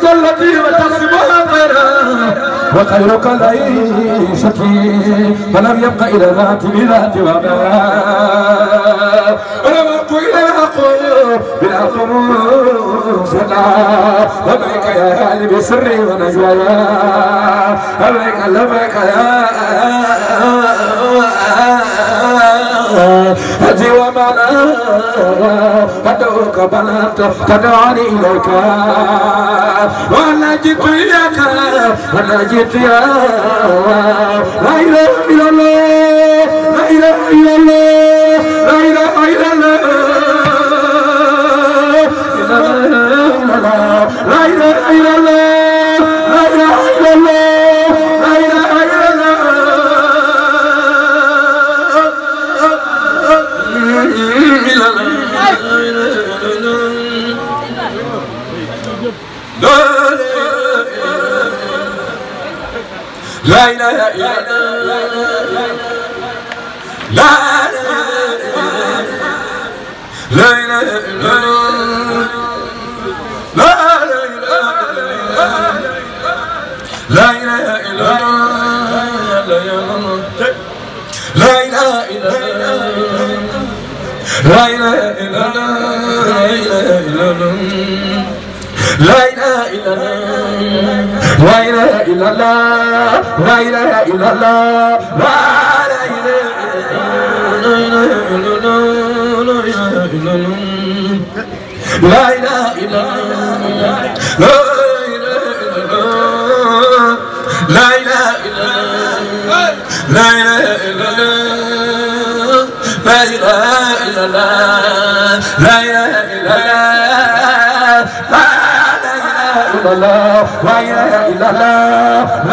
تجلتي وتصبها خيرا وخيرك ليس فيه فلم يبق الى ذات بذات وما ولم يبق الى العقول بالعقول صدى لبيك يا هادي بسري ونجوايا لبيك يا هدي ومعنى أدعوك بلغت تدعوني إليك وأنا جئت إياك أنا جئت يا لا إله إلا الله لا إله إلا الله لا إله إلا الله لا إله إلا الله لا إله إلا الله لا إله إلا لا إله إلا الله لا لا إله إلا الله لا لا إله إلا الله لا إله إلا الله لا إله إلا الله لا إله إلا الله لا إله إلا الله لا إله إلا الله لا إله إلا الله لا إله إلا الله لا إله إلا الله لا إله إلا الله لا إله إلا الله لا إله إلا الله لا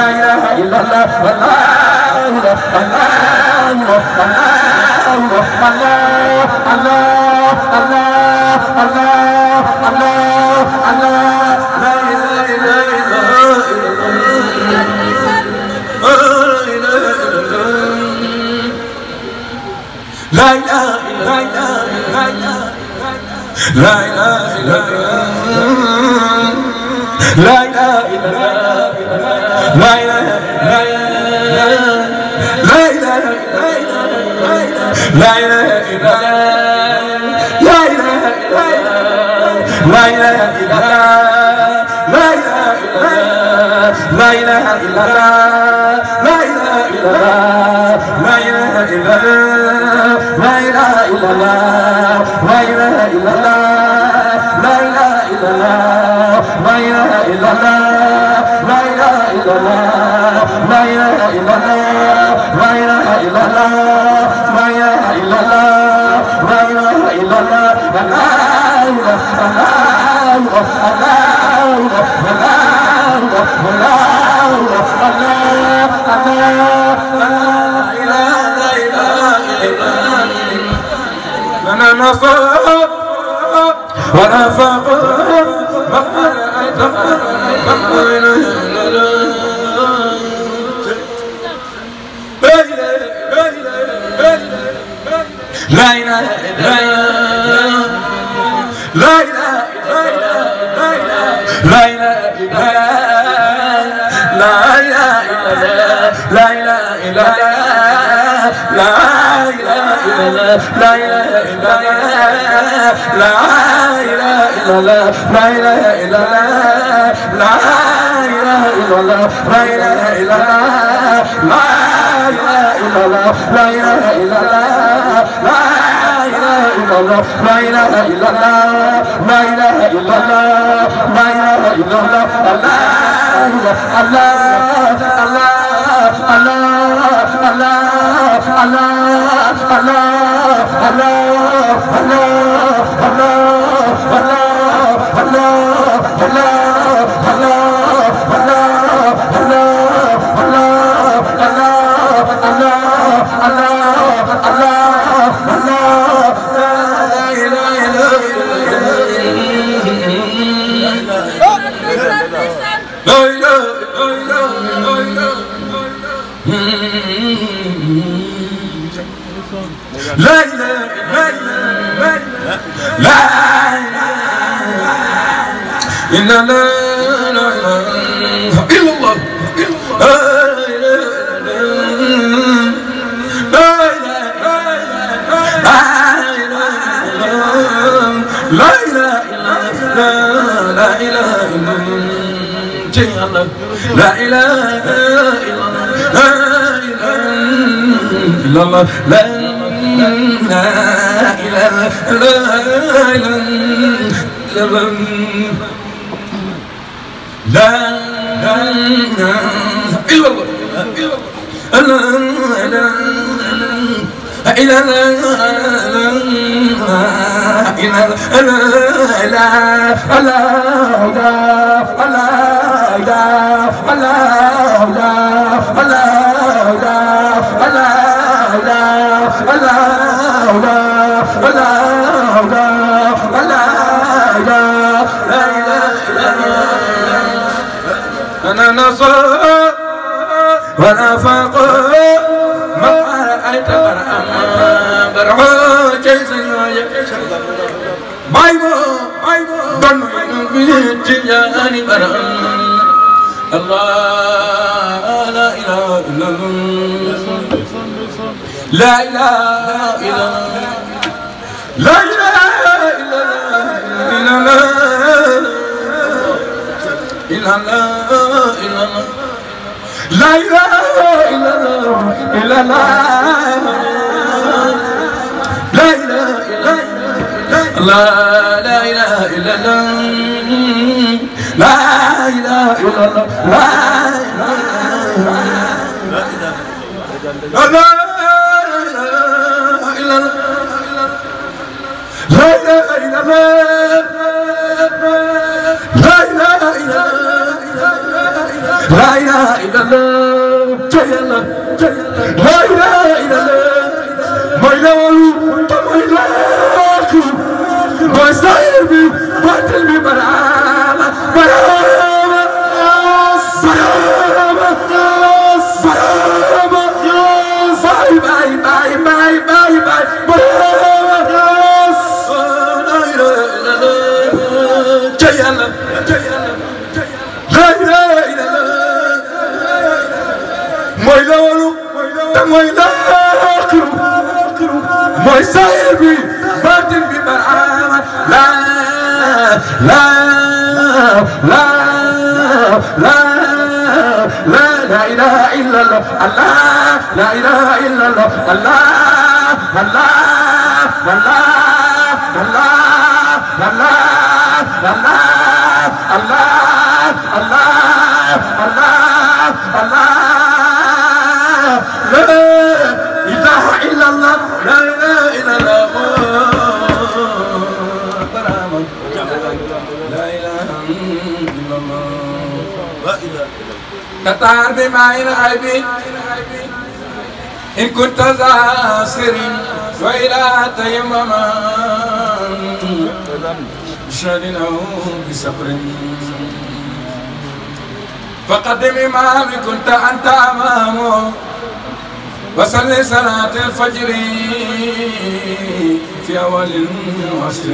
إله إلا الله لا إله إلا الله لا إله إلا الله لا إله إلا الله لا إله لا إله لا إله إلا الله لا إله لا إله إلا الله لا إله إلا الله لا إله إلا الله لا إله إلا الله لا إله إلا الله لا إله إلا الله لا إله إلا الله لا إله إلا الله لا إله إلا الله لا إله إلا الله لا إله إلا الله لا إله إلا الله لا إله إلا الله أنا نفاق وأنا فقر لا إله إلا الله لا إله إلا الله لا إله إلا الله لا إله إلا الله لا إله إلا الله لا إله إلا الله لا إله إلا الله لا إله إلا الله لا إله إلا الله لا إله إلا الله لا إله إلا الله لا إله إلا الله لا إله إلا الله لا إله إلا الله لا إله إلا الله لا إله إلا الله لا إله إلا الله لا إله إلا الله لا إله إلا الله لا إله إلا الله لا إله إلا الله لا إله إلا الله لا إله إلا الله أنا نصر ولا فقر ما رأيت برعا جيسا بايبو دون بيتياني برعا الله لا إله إلا الله لا إله إلا الله لا إله إلا الله إلا الله إلا الله لا إله إلا الله إلا الله لا إله إلا الله لا إله إلا الله لا إله إلا الله لا إله إلا الله لا إله إلا الله لا إله إلا الله لا إله إلا الله جل الله لا إله إلا الله ما يلوم ما يلاك ما يستعيب باطل ببرامة برامة برامة برامة باي باي باي باي باي برامة لا إله إلا الله جل الله لا إله إلا الله mooy loolu te mooy laakiru mooy saahibi baatin bi baraama la ilaha illa Allah Allah la ilaha illa Allah Allah Allah Allah Allah Allah Allah Allah Allah Allah لا إله إلا الله لا إله إلا الله لا إله إلا الله تطهر بماء الغيب إن كنت ذا سر وإلى تيمم بشر أو بصبر فقدم إمام كنت أنت أمامه وصل صلاة الفجر في أول العصر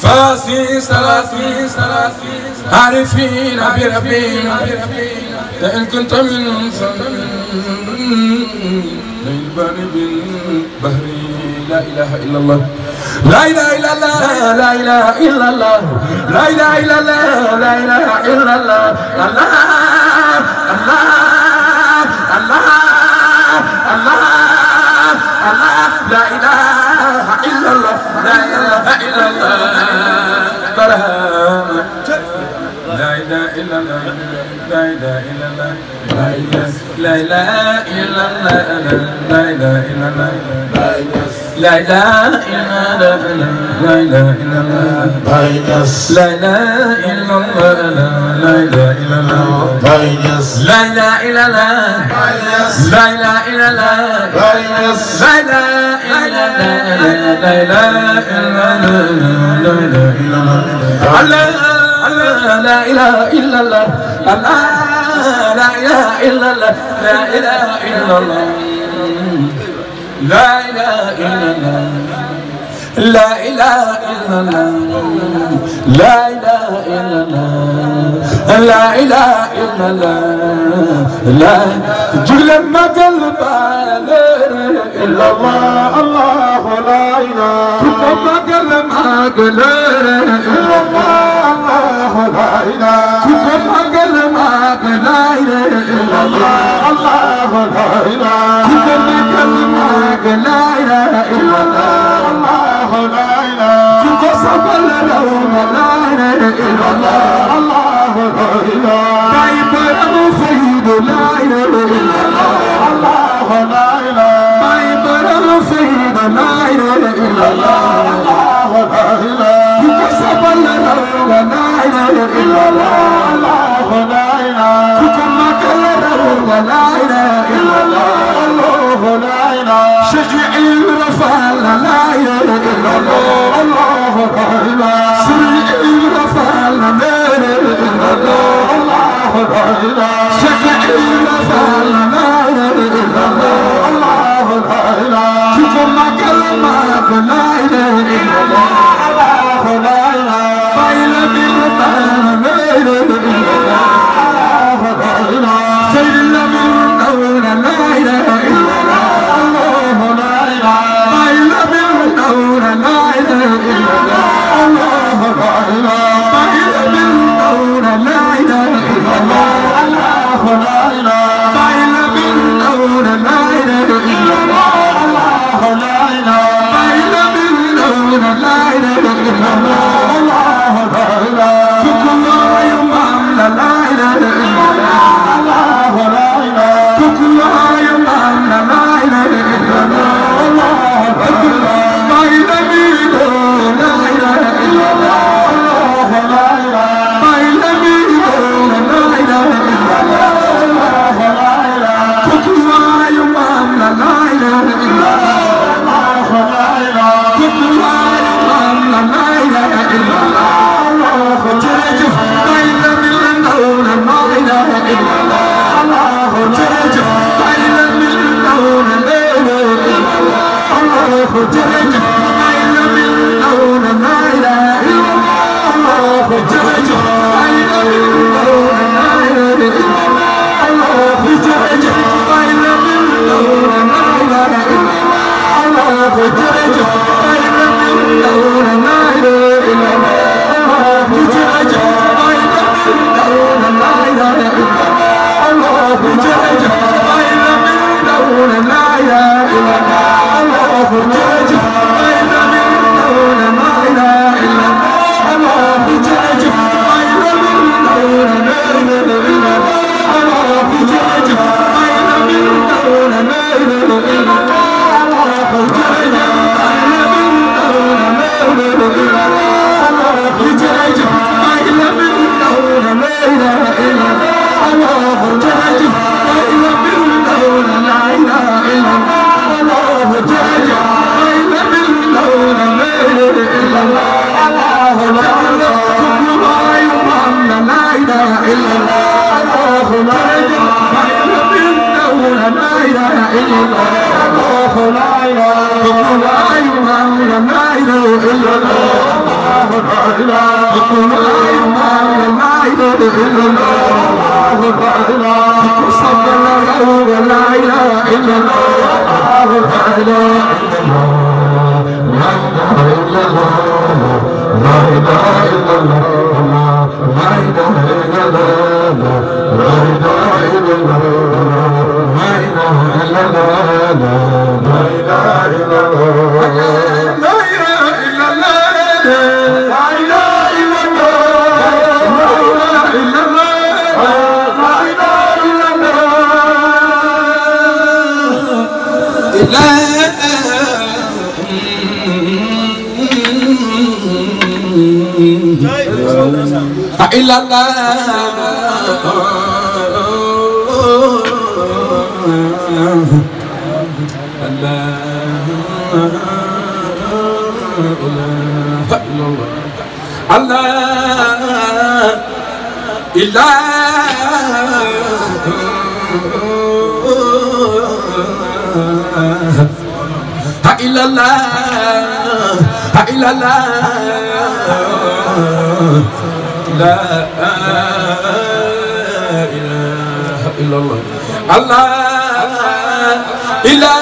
فاسي صلاة عارفين بربنا لئن كنت من للبر بالبحر لا إله إلا الله لا إله إلا الله لا إله إلا الله لا إله إلا الله لا إله إلا الله الله الله الله الله الله لا إله إلا الله لا إله إلا الله لا إله إلا الله لا إله إلا الله لا إله إلا الله لا إله إلا الله لا إله إلا الله لا إله إلا الله لا إله إلا الله لا إله إلا الله لا إله إلا الله لا إله إلا الله لا إله إلا الله لا إله إلا الله لا إله إلا الله لا إله إلا الله لا إله إلا الله لا إله إلا الله لا إله إلا الله لا إله إلا الله لا إله إلا الله لا جل ما قلب إلا الله الله لا إله ما قلب ما قلب إلا الله الله لا إله ما قلب ما قلب إلا الله الله لا إله ما قلب ما قلب إلا الله لا إله تصبر لهم لا إله إلا الله الله لا إله بايبر مفيد لا إله إلا الله الله لا إله بايبر مفيد لا إله إلا الله الله لا إله تصبر لهم لا إله إلا الله الله لا إله كما كان لهم لا إله إلا الله الله لا إله شجعي رفع لا إله إلا الله الله لا إله سرعي رفع لا إله إلا الله الله لا إله شجعي رفع لا إله إلا الله الله لا إله كما كلمات لا إله إلا الله الله لا إله بين بالبان لا إله إلا الله الله لا إله سيد من دون لا إله إلا الله الله لا إله بين بالدون لا إله إلا الله الله لا إله بين بالدون لا إله إلا الله الله لا إله بين بالدون لا إله إلا الله الله لا إله بين بالدون لا إله إلا الله الله لا إله كل يوم لا إله إلا الله الله لا إله كل يوم لا إله إلا الله الله لا إله بين بالدون لا إله إلا الله الله لا إله بين بالدون لا إله إلا الله الله لا إله كل يوم لا إله إلا الله الله لا إله كل يوم لا إله إلا الله الله ترجف بين بالدون لا إله إلا الله الله ترجف بين بالدون لا إله إلا الله الله ترجف بين بالدون لا إله إلا الله الله ترجف بين بالدون لا إله إلا الله الله ترجف بين بالدون لا إله إلا الله الله ترجف بين بالدون لا إله إلا الله الله ترجف بين بالدون لا إله إلا الله الله ترجف بين بالدون لا إله إلا الله الله ترجف بين بالدون لا إله إلا الله الله ترجف بين بالدون لا إله إلا الله الله ترجف بين بالدون لا إله إلا الله الله ترجف بين بالدون لا إله إلا الله الله ترجف بين بالدون لا إله إلا الله الله ترجف بين بالدون لا إله إلا الله الله ترجف بين بالدون لا إله إلا الله الله لا إله كل ما يضم لا إله إلا الله الله لا إله بين بالدون لا إله إلا الله الله لا إله كل ما يضم لا إله إلا الله الله لا إله كل ما يضم لا إله إلا الله الله لا إله صبر له لا إله إلا الله الله لا إله إلا الله لا إله إلا الله لا إله إلا الله لا إله إلا الله لا إله إلا الله لا إله إلا الله لا إله إلا الله لا إله إلا الله لا إله إلا إلا الله إلا إلا الله إلا الله لا إله إلا الله الله إلا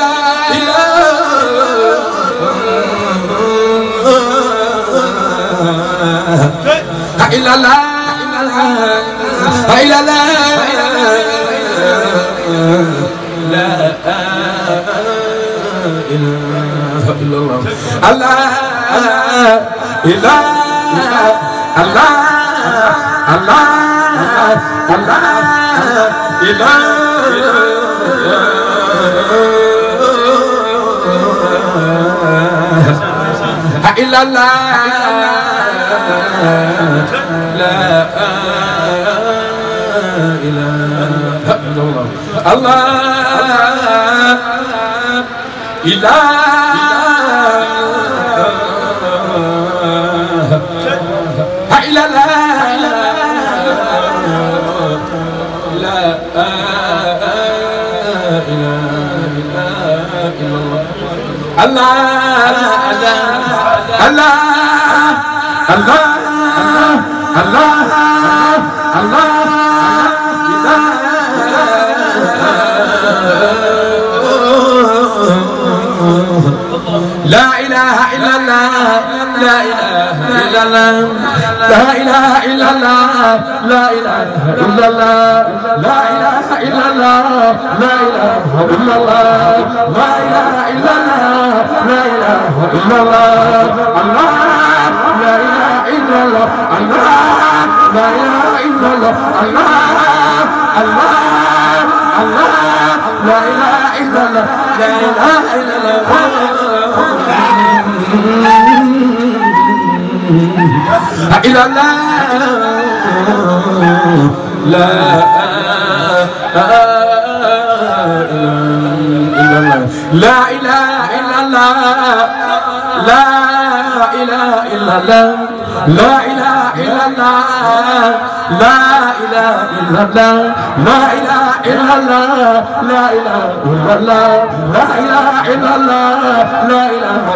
إلا الله إلا الله لا إله إلا الله الله إله الله الله الله إله إلا الله لا إله إلا الله الله إله إلا الله لا إله إلا الله الله الله الله الله الله لا إله إلا الله لا إله إلا الله لا إله إلا الله لا إله إلا الله لا إله إلا الله لا إله إلا الله لا إله إلا الله لا إله إلا الله الله لا إله إلا الله الله لا إله إلا الله الله الله الله لا إله إلا الله لا إله إلا الله إلا الله لا لا إله إلا الله لا إله إلا الله لا إله إلا الله لا إله إلا الله لا إله إلا الله لا إله إلا الله لا إله إلا الله لا إله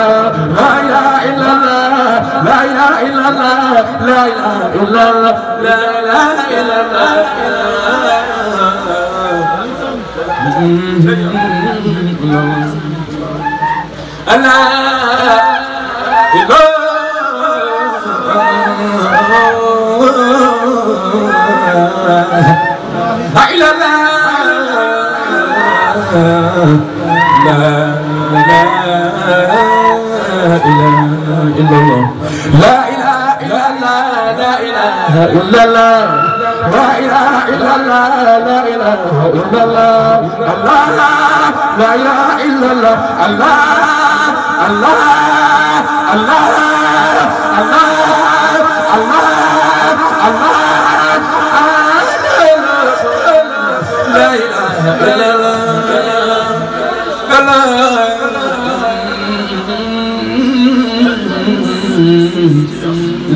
إلا الله لا إله إلا الله لا إله إلا الله لا إله إلا الله لا إله إلا الله لا إله إلا الله لا إله إلا الله لا إله إلا الله لا إله إلا الله لا إله إلا الله لا إله إلا الله الله لا إله إلا الله الله الله الله الله الله الله لا إله إلا الله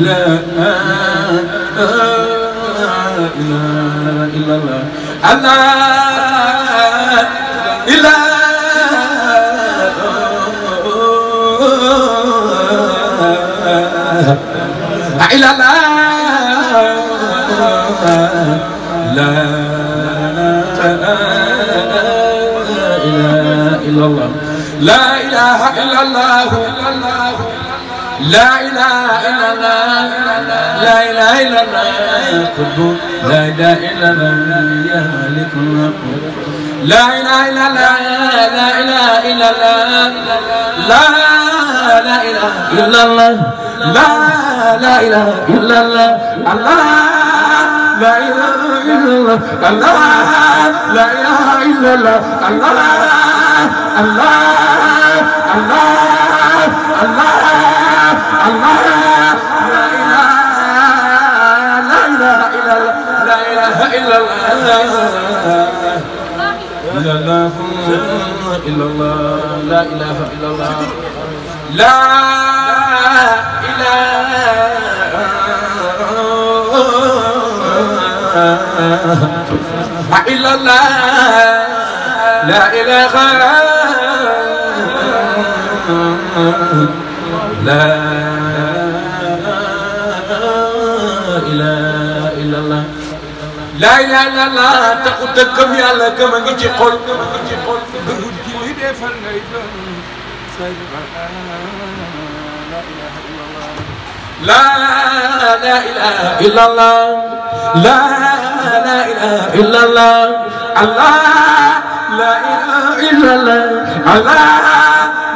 لا إله إلا الله الله إلا إلا الله لا إله إلا الله لا إله إلا الله لا إله إلا الله لا إله إلا الله لا إله إلا الله يا مالك الملك لا إله إلا الله لا إله إلا الله لا إله إلا الله لا إله إلا الله الله لا إله إلا الله الله لا إله إلا الله الله الله الله الله الله لا إله إلا الله لا إله إلا الله إلا الله إلا الله لا إله إلا الله لا إله إلا الله لا إله لا إله إلا الله لا إله إلا الله تقدم يا الله كما نجي قول لا إله إلا الله لا إله إلا الله الله لا إله إلا الله الله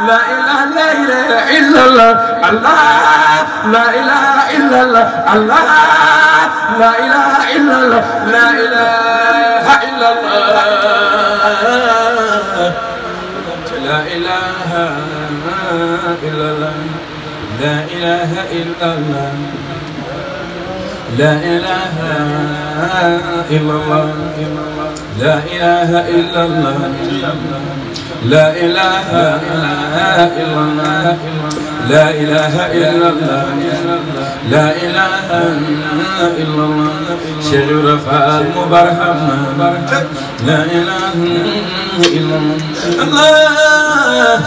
لا إله إلا الله الله لا إله إلا الله الله لا إله إلا الله لا إله إلا الله لا إله إلا الله لا إله إلا الله لا إله إلا الله لا إله إلا الله لا إله إلا الله لا إله إلا الله لا إله إلا الله شجر فال مبرهم لا إله إلا الله الله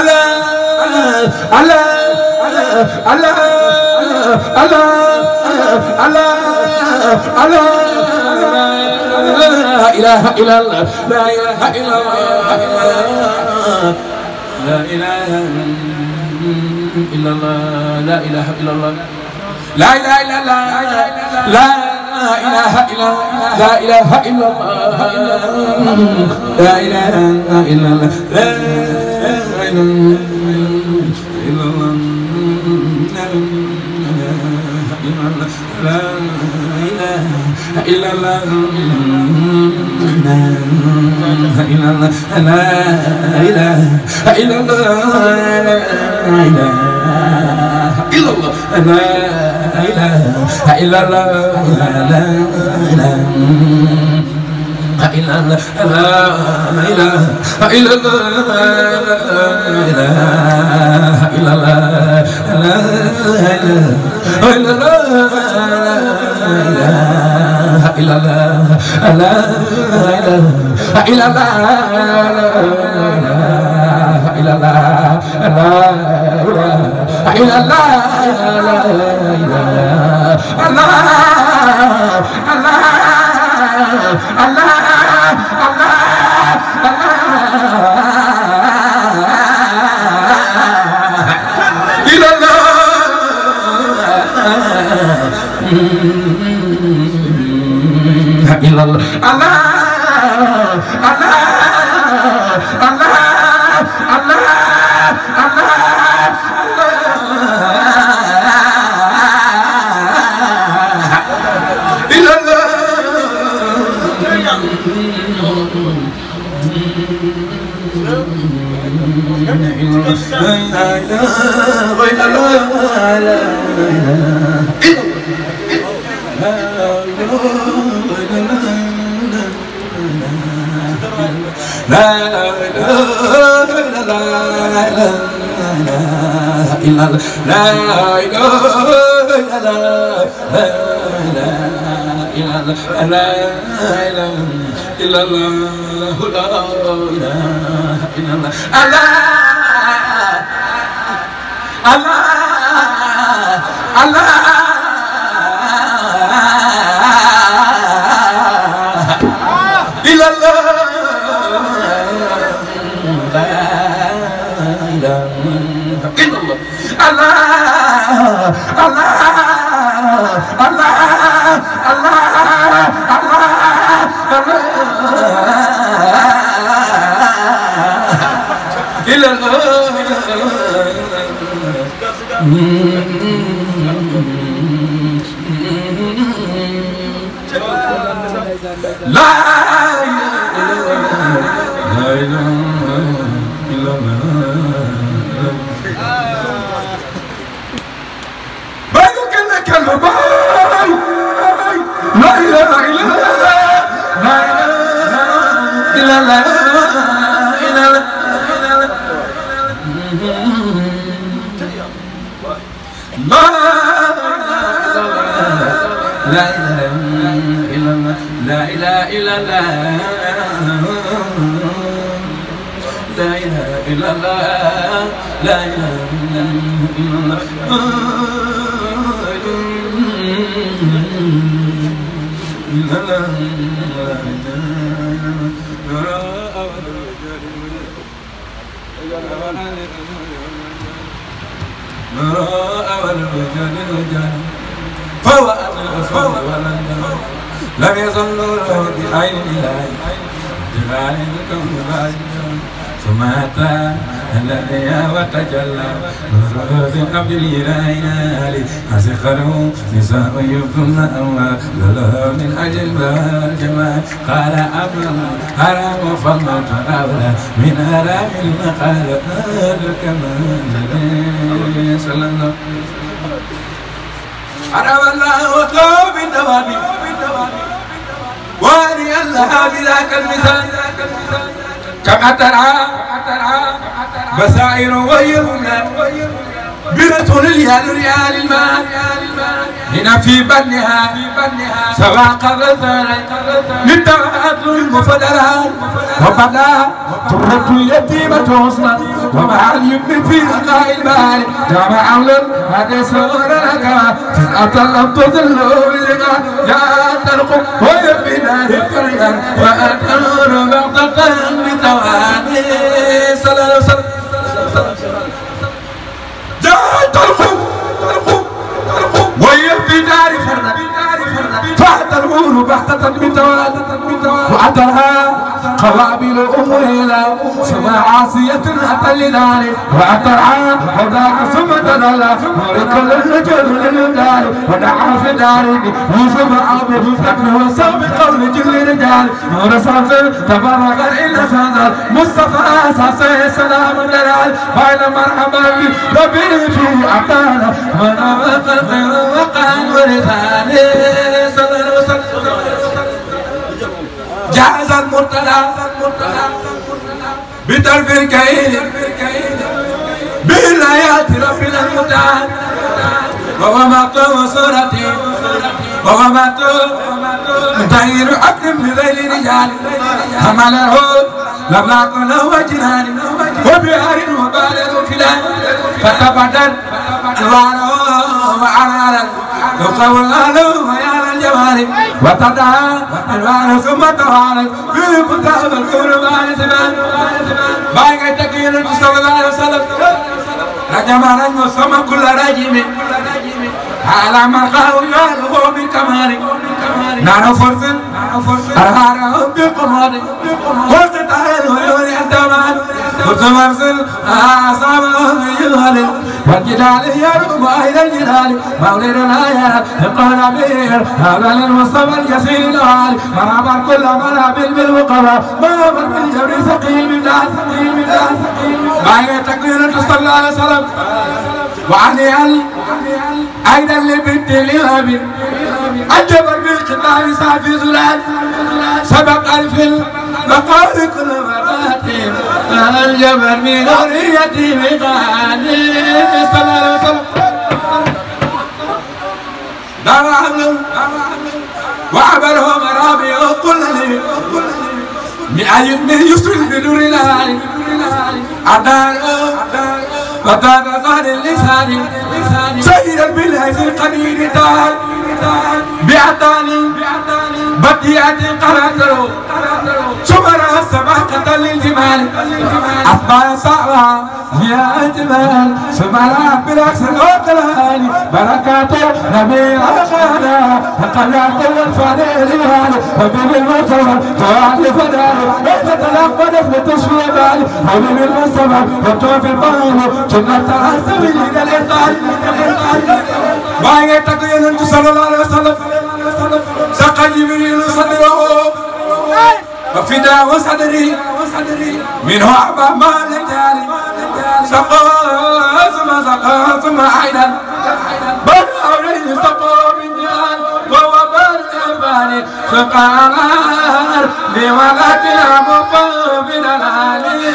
الله الله الله الله الله لا إله إلا الله لا إله إلا الله لا إله إلا الله لا إله إلا الله لا إله إلا الله لا إله إلا لا إله إلا الله لا إله إلا الله لا إله إلا الله لا إله إلا الله لا إله إلا الله لا إله إلا الله لا إله إلا الله لا إله إلا الله لا إله إلا الله لا إله إلا الله لا إله إلا الله لا إله إلا الله لا إله إلا الله لا إله إلا الله لا إله إلا الله الله إلى الله إلى الله الله لا إله إلا الله لا إله إلا الله لا إله إلا الله لا إله إلا الله فهو أصل لم يظل له بعين الله جبال الكون ثم أتى الذي وتجلى نصره في قبل الإله أسخره نساء يبطلن أموال له من أجل الجمال قال أبرم حرام فضلت أولى من آرام المقال هذا الكمال صلى الله حرم الله وطلب بالدوام واري الله بذاك المثال كما ترى بصائر ويرنا برسول ريال المال هنا في بنها سواق الرثان للتوعد المفدرات وبدا ترد يتيمة حسنا ومع اليمن في لقاء المال جمع عولا هذا سور لك تسعة لم تظلوا بلقاء جاء تلقوا ويبي نار فرقا وأتنور بغضة بتواني صلى الله عليه وسلم جاء تلقوا ويبي نار فرقا فأتنور بغضة بتواني وأترها قوابل أمورنا سمع عاصية أتى لنار وأترعى وذاك ثم تدلى ولكل الرجل للدار ودعا في دار يوسف عبد ابنه سابق قول جل رجال نور صافر تفرق إلا صدر مصطفى صاصي سلام دلال بين مرحبا ربي في أعطانا ونوى الخير وقال ورثاني صلى الله عليه وسلم جاز المرتدى بطرف الكيل بالآيات ربنا المتعال وهو مقطوع صورتي وهو مقطوع متغير أكرم بذيل رجال حمله لم يكن له جنان وبهار وبالغ فلان فتبدل ألوانه وعنانا يقول له ويانا الجمال وتدعى ألوانه ثم توالت في كتاب القرآن زمان باقي تكين صلى الله عليه وسلم رجمانا وسمى كل رجم على ما قالوا ياله من كمال نحن فرس أرهاره بقمار وقتال ويولي الدمان وتمرسل أعصابه يغلل والجدال يرغب إلى الجدال مولدنا يا القنابير هذا للمصطفى اليسير العالي مرحبا كل مرحب بالوقرة مرحبا بالجبر ثقيل من دار ثقيل من دار ثقيل باقي تكبير صلى الله عليه وسلم وعلي أيضا لبنت الإمام الجبر بالخطاب صافي زلال سبق الفيلم وقال كل مراتب الجبر من أريتي بقاني صلى الله عليه وسلم دار عمله وعبره مرابي وقل لي من يسر بدور الهالي عدار وطار ظهر اللسان سيدا بالهز القدير تعال بعطاني بديعة قرأته شمرها سباقة للجمال أصبح صعبها يا جمال شمرها بالعكس الأقلال بركاته نبي أخانا فقناة الفانيليان حبيب المصطفى توعد فداري وتتلقى نفل تشفي بالي حبيب المصطفى وتوفي الطهر جنة ترى سبيل إلى الإنقاذ باقي تقيل صلى الله عليه وسلم سقى جبريل صدره وفداه صدري منه أعبى ما لجالي سقى ثم عيدا بل أولي سقى من جال وهو بالإبان سقى نار بولاتنا مقابل العالي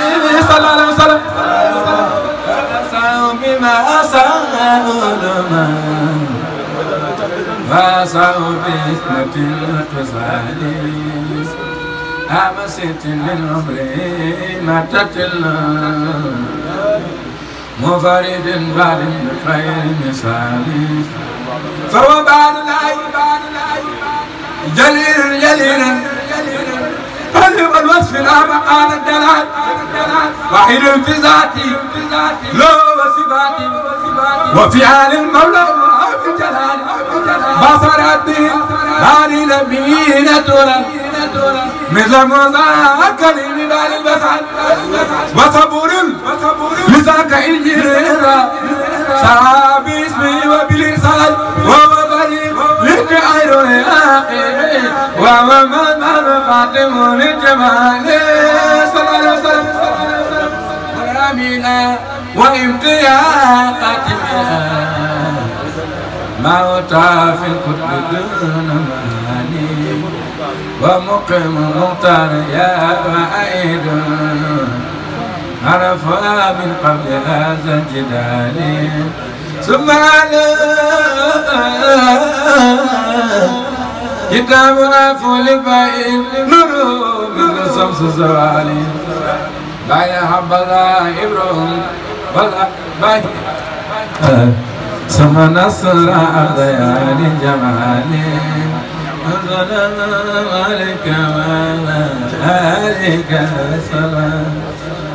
صلى الله عليه وسلم بما أساء فاسعوا بإثمة التسالي أمسيت للعمر ماتت مفرد بعد خير مثالي فهو بعد جليل قلب الوصف لا مقال الدلال وحيد في ذاتي لو وصفاتي وفعال المولى بالجلال بصرت به هذه لبينة مثل مذاك لنبال البسال وصبور لذاك الجيرا شعب اسمي وبلسان وهو غريب للجعير ياقي ومن فاطم للجمال صلى الله عليه وسلم ورامينا وامتياقات موتى في الكتب دون ماني ومقيم مختار يا وعيد عرفها من قبل هذا الجدال ثم على كتابنا فول البائن نور من الشمس الزوالي لا يحبذا إبراهيم ولا باي ثم نصر أضياء جمالي السلام عليك وعلى آلك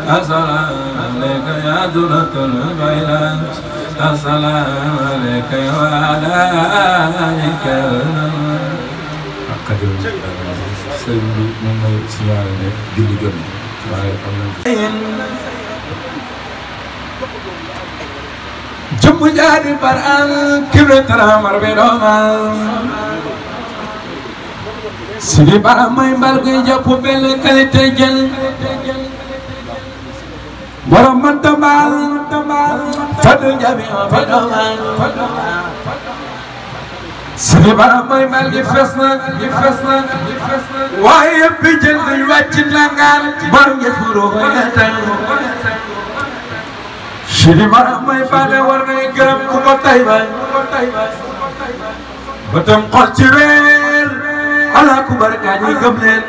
السلام عليك يا درة البيلان السلام عليك وعلى آلك قدر سيدي من سيارة جل جل جم جاري بران كبر ترى مربيروما سيدي برا ما يمبال كي جابو بيل كاليتي جل برا من تمال فدل جميع فدوما سيدي برا ما يمبال كي فسنا واي بيجل دي واتشن لانغان برم يفورو ويتن سيدي برا ما يمبال ورنا يكرم كوكو تايباي بتم قل جوير على كبر كاني قبلين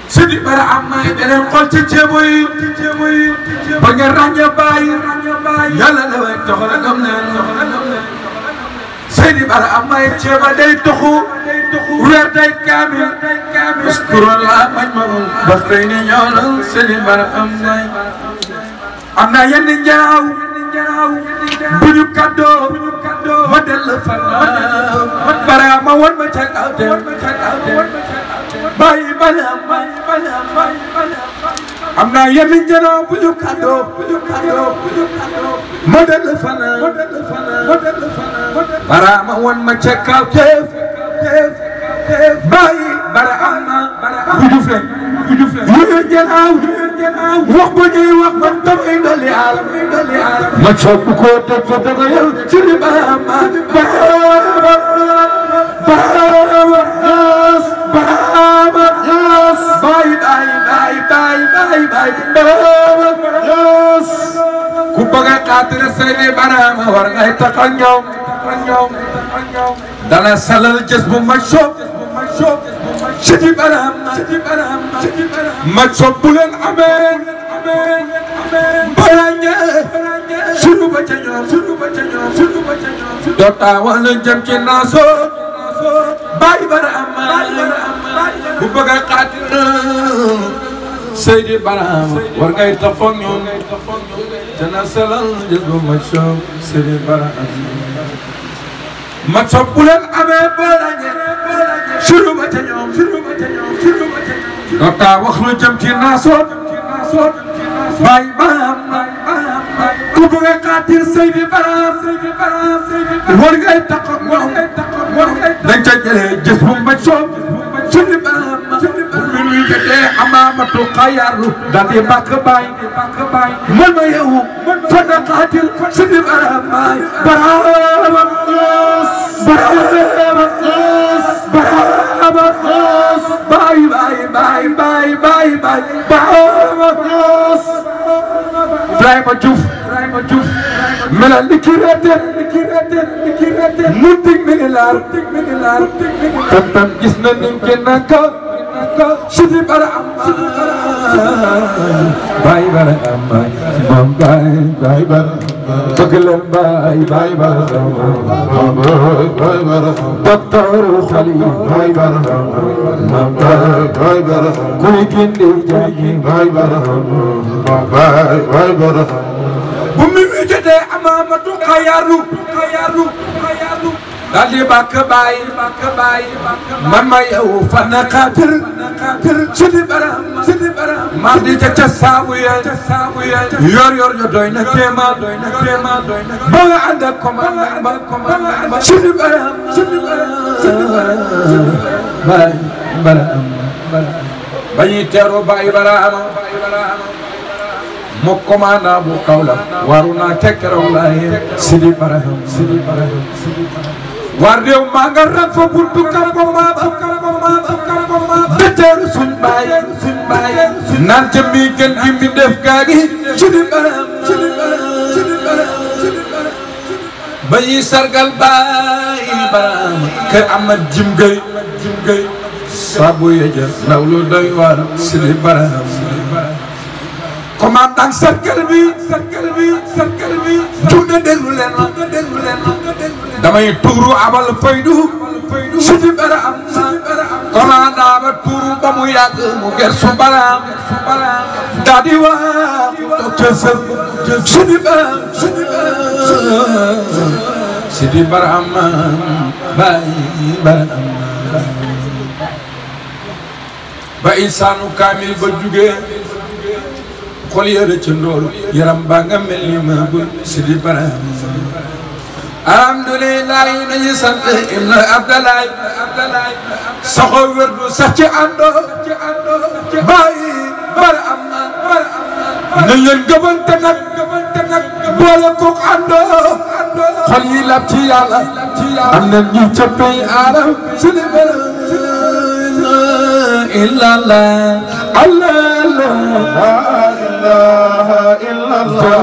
سيدي برا عما يدلين قل تجيبوي بغيران يباي يلا لوين تخل قبلين سيدي برا عما يتشيبا دي تخو وير دي كامل اشكر الله مجمعون بخريني يولن سيدي برا عما ينن جاو بنيو كادو مدل فنا برا ما ون ما تشاكاو باي amna yemin jana buñu kado model fana bara ma won ma cekaw tef bay bara amna buñu fen ñu jëlaw wax bu ñuy wax man tamay doli al ma ciob ko def da nga yow ci bara ma yes ku bëgg a xaatir Seydi Barhama war ngay taxaw ñoom dana salal jës bu ma soob Seydi Barhama ma soob bu leen amee barañe sunu ba ca ñoom doota wala jëm ci naaso Baay Barhama ku bëgg a xaatir Seydi Barhama war ngay taxaw ñoom dana salal jës bu ma soob Seydi Barhama ma soob bu leen amee barañe sunu ba ca ñoom doota wax lu jëm ci naaso Baay Barhama ku bëgg a xaatir Seydi Barhama war ngay taxaw ñoom dañ ca jëlee jës bu ma soob Seydi Barhama mi jëte amamatu xayaru dati bakk baay man ma yewu fana xaatir Seydi Barhama Ibrahima Diouf melal ni ki reete mutik minilar tantam gis na nim kenaka sidi bara amma bay bara amma mam bay bara baglan bay bara bay bara doctor khalil bay bara mam bay bara kuli kindi jagi bay bara bay bara bumi wujede amamatu khayaru dali bakabay man ma yow fana khatir sidi bara mardi ca sabuya yor yo doy na kema ba nga and ak commande sidi bara bañi tero bay bara mo commanda bu kawla waruna tekkeraw lay sidi bara war rew ma nga rafa buntu karaboma beter sun baye nan te mi gën gi mi def gaagi sidi bara bayi sargal baye baram ke amad jim gay sabu yeje nawlu doy war sidi bara commandant cercle bi tuude delu len damay tuuru abal faydu sidi bara am commandant ba tuuru ba mu yàgg mu gersu baram dadi wa docteur sidi bara am bay bara am ba insanu kamil ba jugee xol yere ci ndol yaram ba nga melni ma bu sidi bara alhamdulillah nañu sant ibn abdallah saxo werdu sax ci ando bay bara am na leen gëbante nak boole ko ando xol yi lab ci yàlla am na ñu ci pay alam sidi bara illa allah إلا الله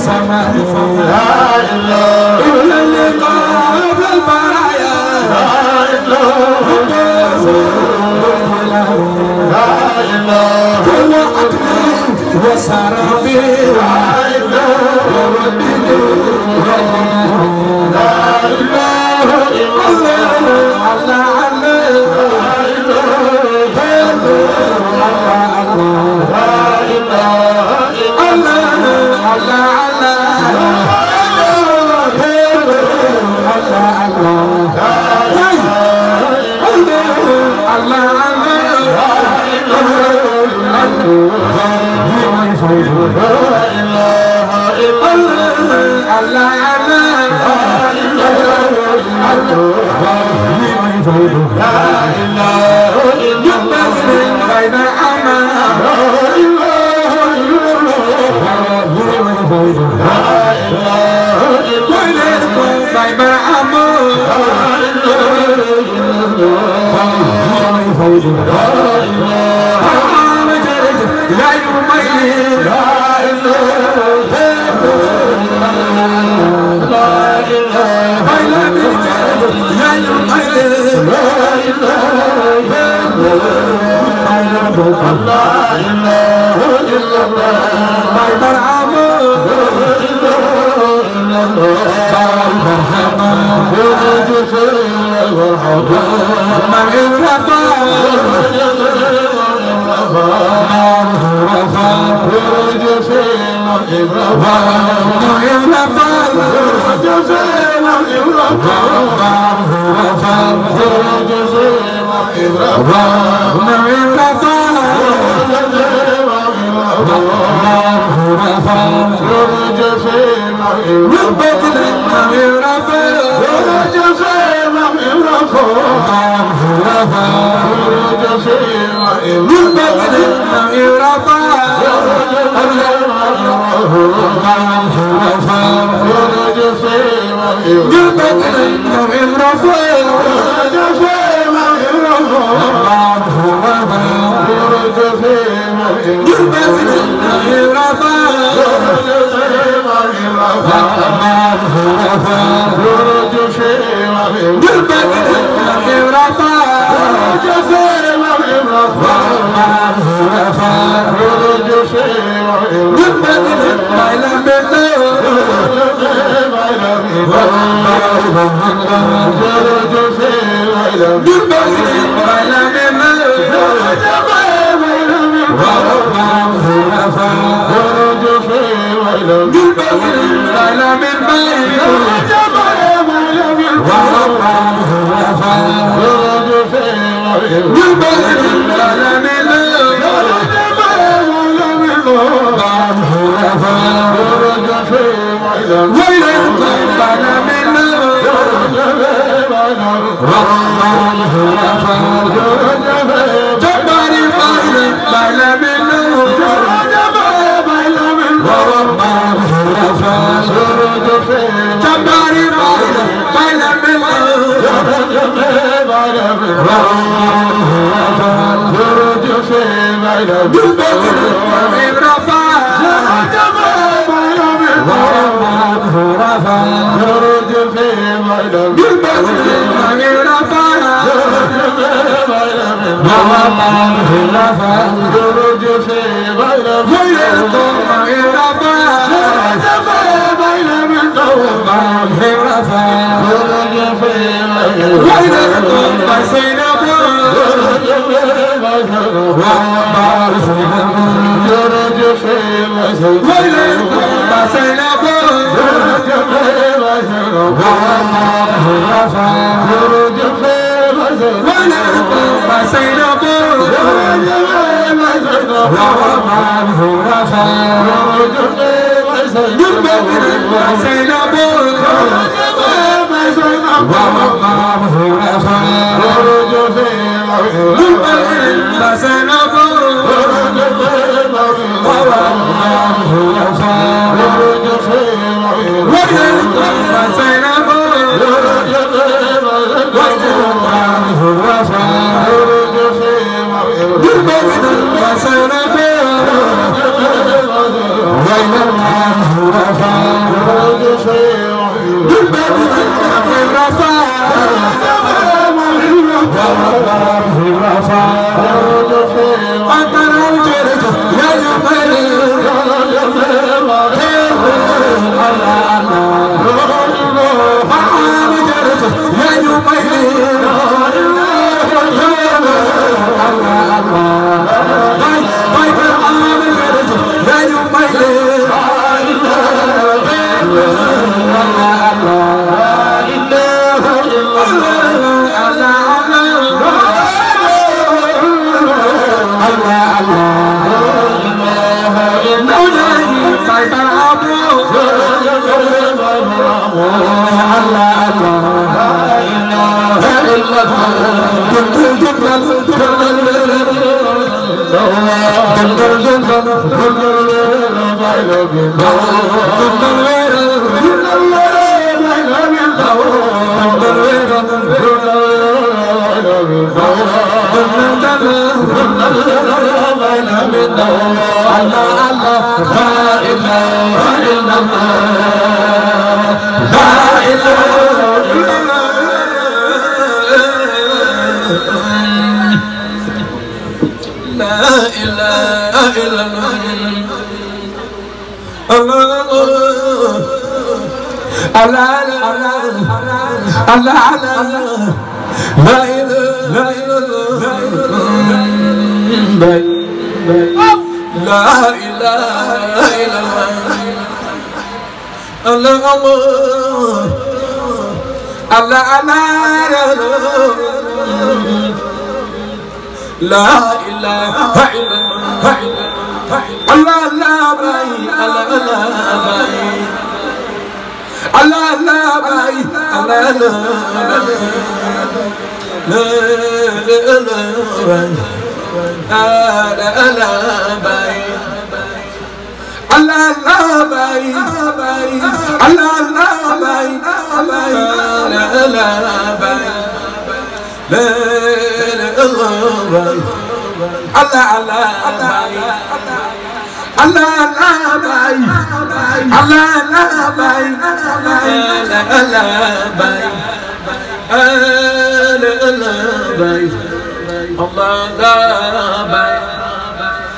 Sama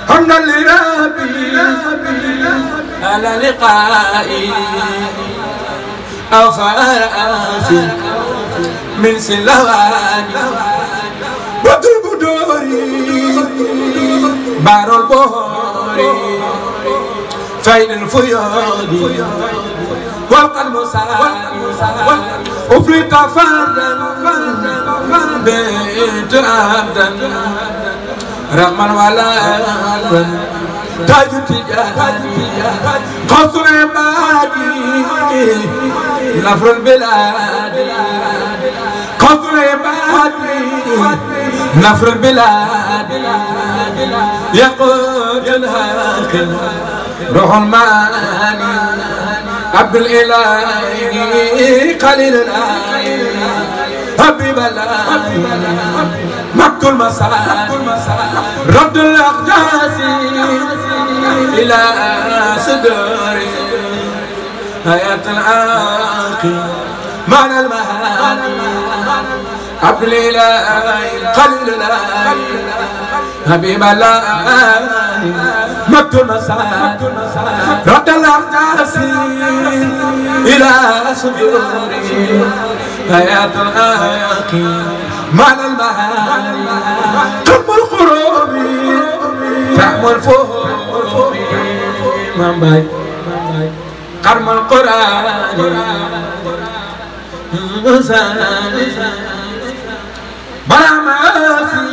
حمدا لربي على لقائي أفاسي من سلواني وطلب دوري بار البهوري فين الفياض والقلب سائل أفرط فردا بيت عبدا رغما ولا تاج تجاري قصر عبادي نفر البلاد قصر عبادي نفر البلاد يقود الهاكل روح المعاني عبد الإله قليل الآي حبيب الله مكتول مساء رد الأقداس إلى صدوري حياة العاقل معنى المهاني عبد الإله قليل الآي حبيب الله مكتول مساء رد الأقداس إلى صدوري حياة العاقل معنى المهاني كم القروب فهم الفهوم من باي كرم القرآن مساني بلا ماسي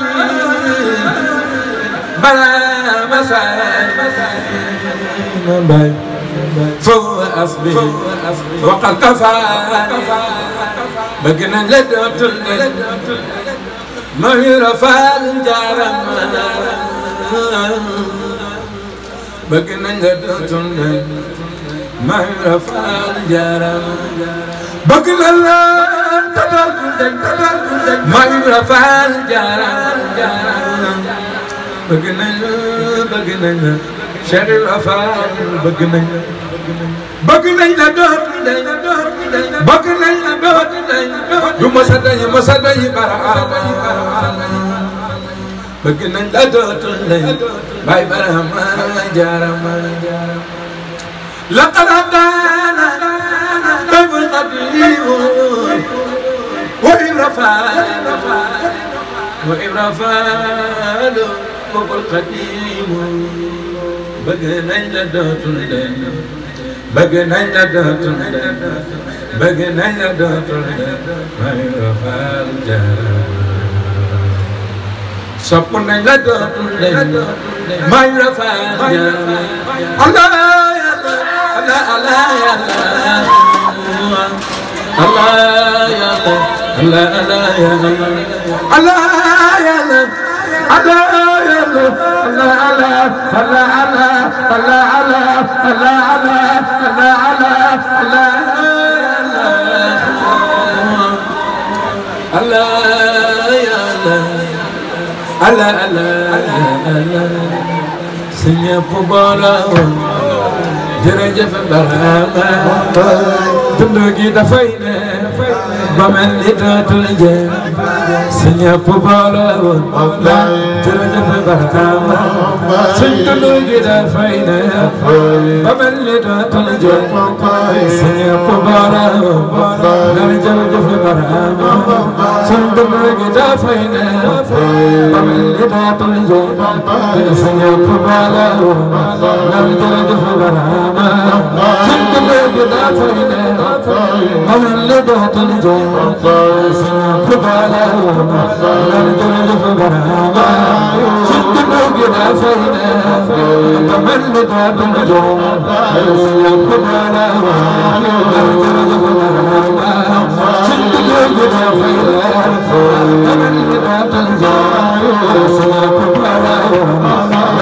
بلا مساني من باي فهو أصبه وقد كفاني بقنا لدوت الليل ما يرفع الجرم بقنا لدوت الليل ما يرفع الجرم بقنا لا ما يرفع الجرم بقنا شر الأفعال bëgg nañ la dootu dañ bëgg nañ la dootu dañ du masa dañ Barhama bëgg nañ la dootu dañ bay Barhama jaarama laqad ataana babul qadim wa ibrafal babul qadim bëgg nañ la dootu dañ bëgg nañ la dootul dem bëgg nañ la dootul dem may rafal jaarama sopp nañ la dootul dem may rafal jaarama Allah Allah Allah Allah ya Allah Allah ya Allah ya Allah Sëñ Bola jërëjëf Barhama dund gi dafay ne ba mel ni dootul jeex Sëñ Bola jërëjëf Barhama suñ dund gi dafay ne ba mel ni dootul jeex Sëñ Bola jërëjëf Barhama suñ dund gi dafay ne ba mel ni dootul jeex Sëñ Bola jërëjëf Barhama suñ dund gi dafay ne ba mel ni dootul jeex Sëñ Bola jërëjëf Barhama suñ dund gi dafay ne ba mel ni dootul jeex Sëñ Bola jërëjëf Barhama suñ dund gi dafay ne ba mel ni dootul jeex Sëñ Bola jërëjëf Barhama suñ dund gi dafay ne ba mel ni dootul jeex Sëñ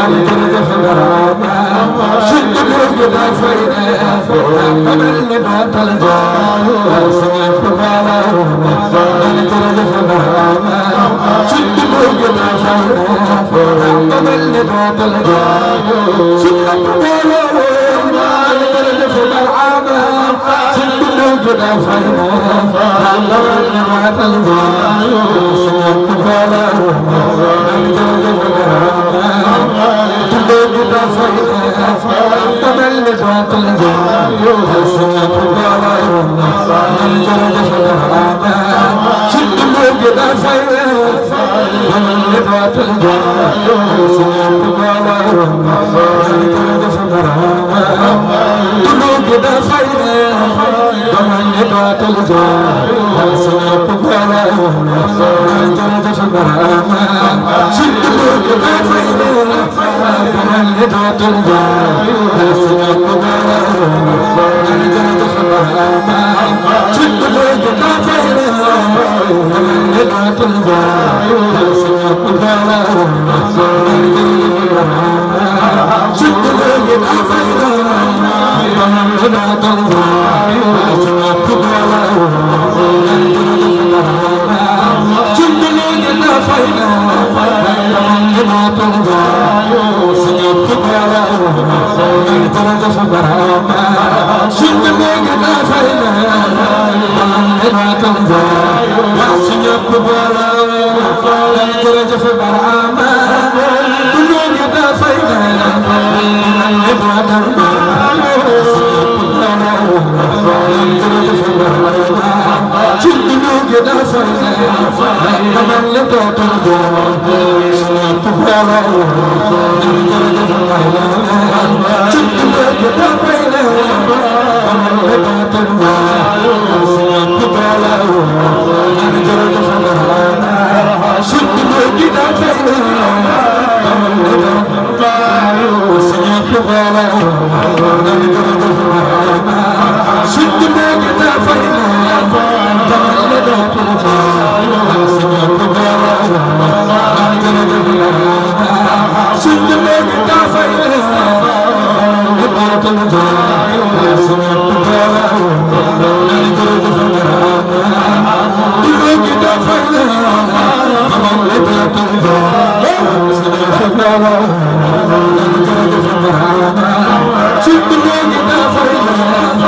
Bola jërëjëf Barhama suñ dund gi dafay ne ba mel ni dootul jeex Sëñ Bola jërëjëf Barhama suñ dund gi dafay ne ba mel ni dootul jeex Sëñ Bola jërëjëf Barhama suñ dund gi dafay ne ba mel ni dootul jeex Sëñ Bola jërëjëf Barhama suñ dund gi dafay ne ba mel ni dootul jeex Sëñ Bola jërëjëf Barhama dund gi dafay ne ba mel ni dootul jeex Sëñ Bola jërëjëf Barhama suñ dund gi dafay ne ba mel ni dootul jeex Sëñ Bola jërëjëf Barhama suñ dund gi dafay ne ba mel ni dootul jeex Sëñ Bola jërëjëf Barhama suñ dund gi dafay ne ba mel ni dootul jeex Sëñ Bola jërëjëf Barhama suñ dund gi dafay ne ba mel ni dootul jeex Sëñ Bola jërëjëf Barhama suñ dund gi dafay ne ba mel ni dootul jeex Sëñ Bola jërëjëf Barhama dund gi dafay ne ba mel ni dootul jeex jërëjëf Barhama suñ dund gi dafay ne ba mel ni dootul jeex Sëñ Bola jërëjëf Barhama suñ dund gi dafay ne ba mel ni dootul jeex Sëñ Bola jërëjëf Barhama suñ dund gi dafay ne ba mel ni dootul jeex Sëñ Bola jërëjëf Barhama suñ dund gi dafay ne ba mel ni dootul jeex Sëñ Bola jërëjëf Barhama suñ dund gi dafay ne ba mel ni dootul jeex Sëñ Bola jërëjëf Barhama dund gi dafay ne ba mel ni dootul jeex Sëñ Bola jërëjëf Barhama suñ dund gi dafay ne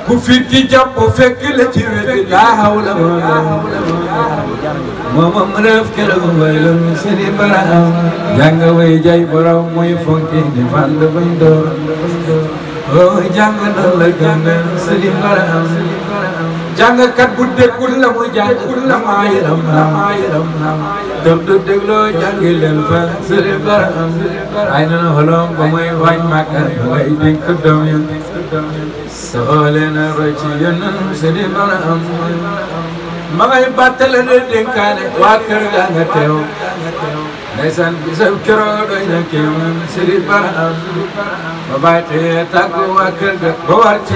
Kufiti japo fekle chiwe la hawla wala mama mref kala wala siri bara janga way jay borom moy fonki ni fand bindo oh janga la janga siri bara janga kat bu dekul la moy jang la mayiram dum du deglo jangi len fa siri bara ay na holom ba moy wañ makka way denk dom Solena Rachiyan Sidi Baram ma ngay bàttale de dénkaane waa kër ga nga teew ndeysaan bisab keroog doy na kéemaan Sëriñ Bara ma bàyyi te tàggu waa kër ga ba war ci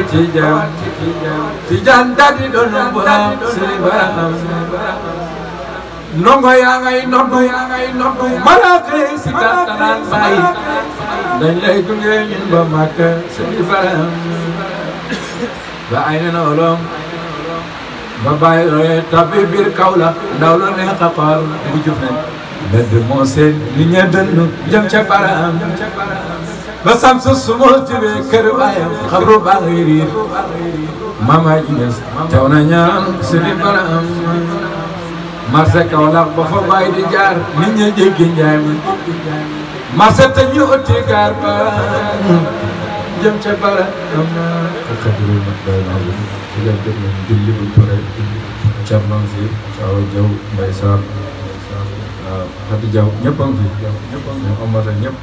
Tijaan daldi doon borom Sëriñ Bara ndongo yaa ngay noddu malaaka yi si kattanaan bàyyi dañ lay gunge ñun ba Makka Sëriñ Bara ba ay na nolom ba bàyyi tabbi biir Kaolack ndaw la neex a xool bu jub nañ mbedd moo seen li ñe dënnu jëm ca Bara ba sam su moo jubee kër baayam xabru baa ngi riir mama Ines teew na ñaan Sëriñ Bara marché Kaolack ba fa bàyyi di jaar nit ñi jéggi njaay mi marché te ñu ëtti gaar ba jëm ca Bara xadru nag day naa bu jël jot nañ julli bu pare Cerno fi Awa Jaw Mbay Sarr waaw Xadi Jaw ñëpp a ngi fi ñëpp Omar ñëpp